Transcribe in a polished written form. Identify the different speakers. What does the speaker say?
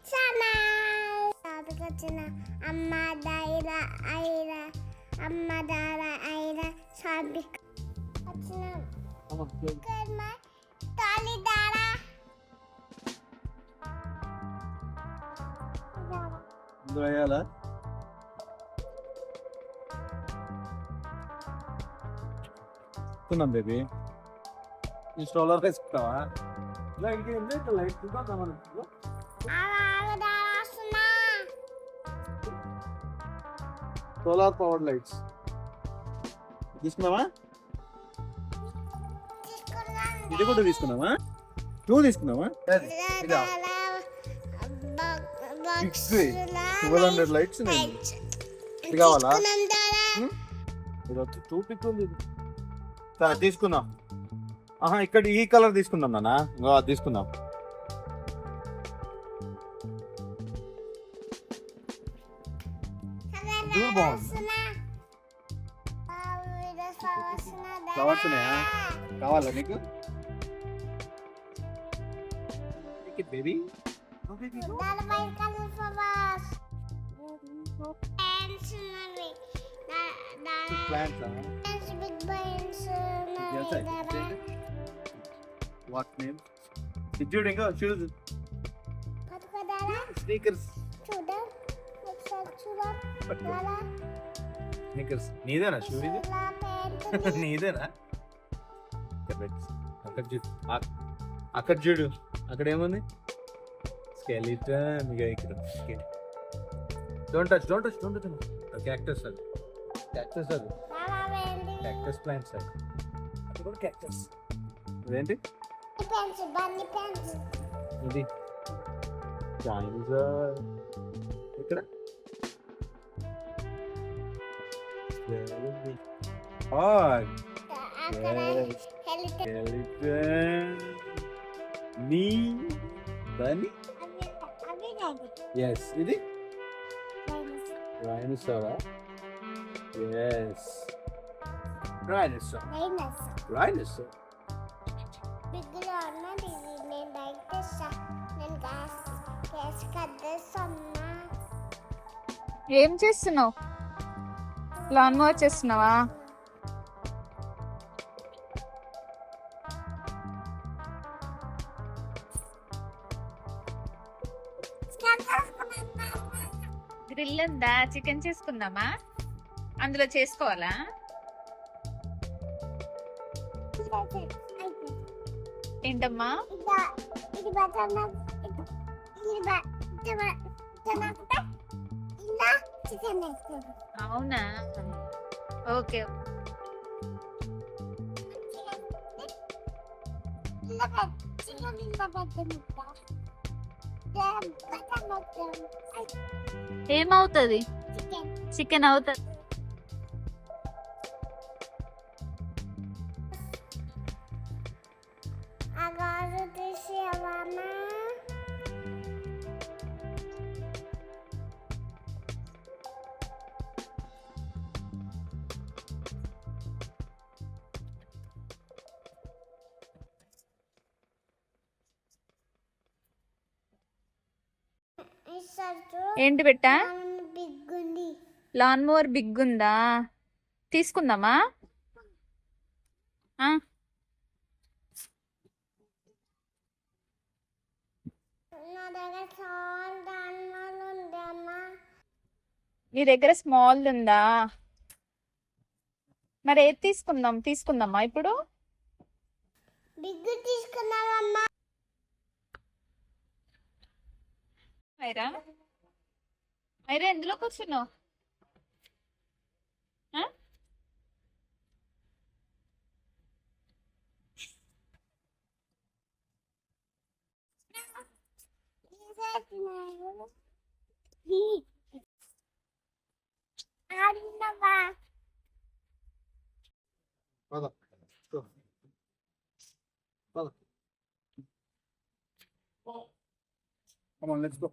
Speaker 1: Channel వచ్చిన అమ్మ దాయిరా ఐరా అమ్మ దారా ఐరా సాబి వచ్చిన కర్మ తాలి దారా
Speaker 2: వేయాలా కున్నాం బేబీ ఈ స్ట్రోలర్ వేసుకుంటావా ఇలా ఇంకేంది ఇట్లా లైట్ చూద్దాం మనకు సోలార్ పవర్ లైట్స్ తీసుకున్నావా ఇది కూడా తీసుకున్నావా నువ్వు తీసుకున్నావా 1200 లైట్స్ ఇది కావాలా ఇది వచ్చి టూపిక్ ఉంది సరే తీసుకుందాం ఇక్కడ ఈ కలర్ తీసుకుందాం నాన్న అది తీసుకుందాం ఫ్లవర్స్ ఉన్నాయా కావాలా నీకు బేబీ వాట్ నేమ్ ఇది చూడు ఇంకా షూస్ స్నీకర్స్ స్నీకర్స్ నీదేనా షూ ఇది నీదేనా అక్కడ చూడు అక్కడ ఏముంది స్కెలిటన్ ఇక్కడ డోంట్ టచ్ క్యాక్టస్ అది క్యాక్టస్ ప్లాంట్స్ అది కూడా క్యాక్టస్ ఇదేంటి ఇది చైనీస్ ఇక్కడ నీ దాన్ని ఎస్ ఇది రైనోసారా ఎస్ రైనోసార్
Speaker 1: బిగ్గులో ఉన్నది నేను లైక్ చేస్తా నేను గ్యాస్ కట్టేస్తున్నా.
Speaker 3: ఏం చేస్తున్నావు? లాన్ మోవర్ చేస్తున్నావా? గ్రిల్ ఉందా? చికెన్ చేసుకుందామా? అందులో చేసుకోవాలా? ఏంటమ్మా? అవునా, ఓకే. ఏమవుతుంది? చికెన్ అవుతుంది. ఏంటి బెట్టా? లాన్ మోవర్ బిగ్ ఉందా? తీసుకుందామా? నీ దగ్గర స్మాల్ ఉందా? మరి ఏది తీసుకుందామా ఇప్పుడు?
Speaker 1: బిగ్ తీసుకుందామమ్మా.
Speaker 3: అయిరా ఎందులో కూర్చున్నావు?
Speaker 2: Come on, let's go.